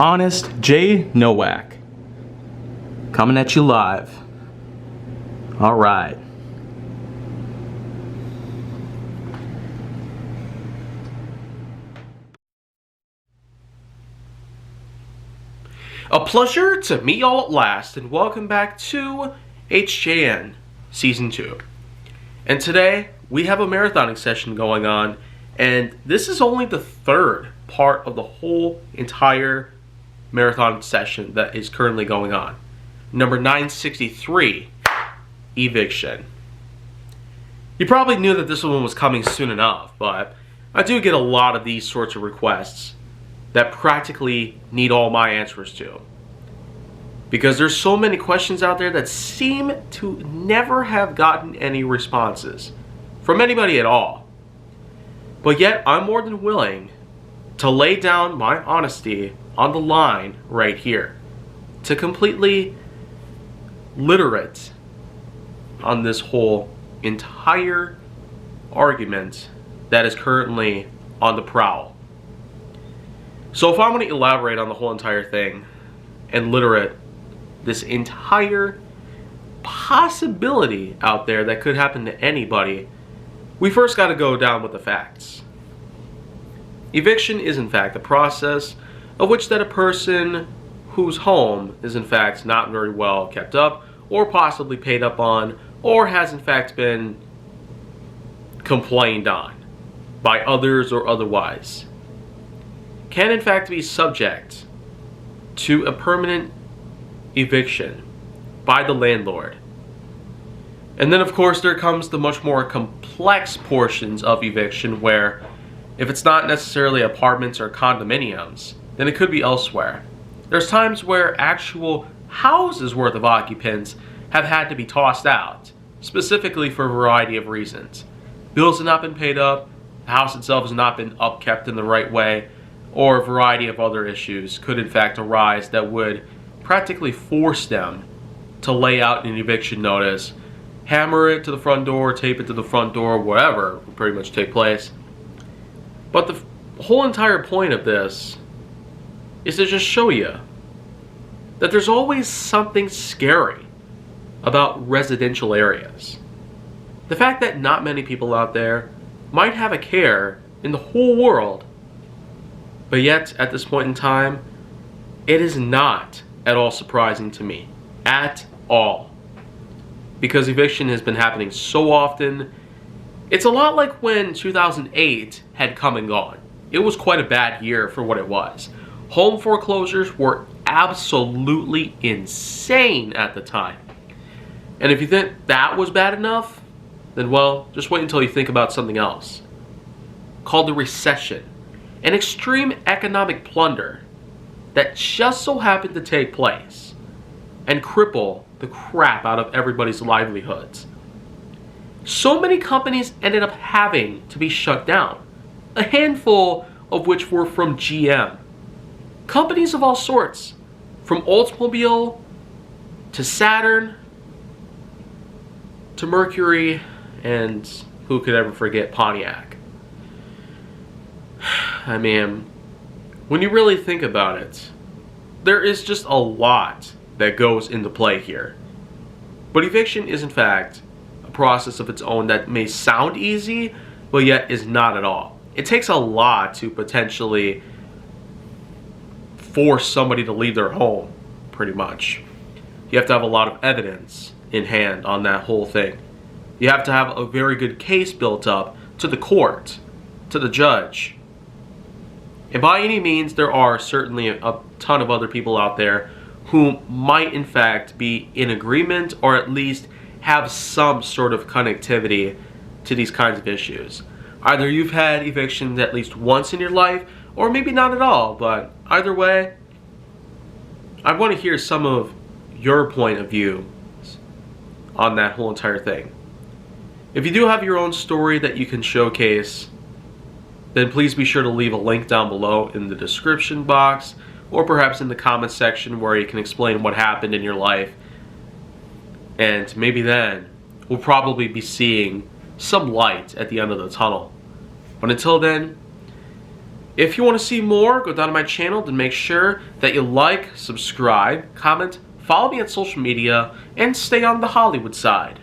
Honest J. Nowak. Coming at you live. Alright. A pleasure to meet y'all at last, and welcome back to HJN Season 2. And today, we have a marathoning session going on, and this is only the third part of the whole entire marathon session that is currently going on. Number 963, Eviction. You probably knew that this one was coming soon enough, but I do get a lot of these sorts of requests that practically need all my answers to. Because there's so many questions out there that seem to never have gotten any responses from anybody at all. But yet, I'm more than willing to lay down my honesty on the line right here to completely literate on this whole entire argument that is currently on the prowl. So if I'm going to elaborate on the whole entire thing and literate this entire possibility out there that could happen to anybody, we first got to go down with the facts. Eviction is in fact a process of which that a person whose home is in fact not very well kept up, or possibly paid up on, or has in fact been complained on by others or otherwise, can in fact be subject to a permanent eviction by the landlord. And then of course there comes the much more complex portions of eviction, where if it's not necessarily apartments or condominiums, then it could be elsewhere. There's times where actual houses worth of occupants have had to be tossed out, specifically for a variety of reasons. Bills have not been paid up, the house itself has not been upkept in the right way, or a variety of other issues could in fact arise that would practically force them to lay out an eviction notice, hammer it to the front door, tape it to the front door, whatever will pretty much take place. But the whole entire point of this is to just show you that there's always something scary about residential areas. The fact that not many people out there might have a care in the whole world, but yet at this point in time, it is not at all surprising to me. At all. Because eviction has been happening so often. It's a lot like when 2008 had come and gone. It was quite a bad year for what it was. Home foreclosures were absolutely insane at the time. And if you think that was bad enough, then well, just wait until you think about something else. Called the recession. An extreme economic plunder that just so happened to take place and cripple the crap out of everybody's livelihoods. So many companies ended up having to be shut down, a handful of which were from GM. Companies of all sorts, from Oldsmobile to Saturn to Mercury, and who could ever forget Pontiac. I mean, when you really think about it, there is just a lot that goes into play here. But eviction is in fact a process of its own that may sound easy, but yet is not at all. It takes a lot to potentially force somebody to leave their home, pretty much. You have to have a lot of evidence in hand on that whole thing. You have to have a very good case built up to the court, to the judge. And by any means, there are certainly a ton of other people out there who might in fact be in agreement, or at least have some sort of connectivity to these kinds of issues. Either you've had evictions at least once in your life, or maybe not at all, but either way, I want to hear some of your point of view on that whole entire thing. If you do have your own story that you can showcase, then please be sure to leave a link down below in the description box, or perhaps in the comment section where you can explain what happened in your life. And maybe then we'll probably be seeing some light at the end of the tunnel. But until then, If you want to see more, go down to my channel, then make sure that you like, subscribe, comment, follow me on social media, and stay on the Hollywood side.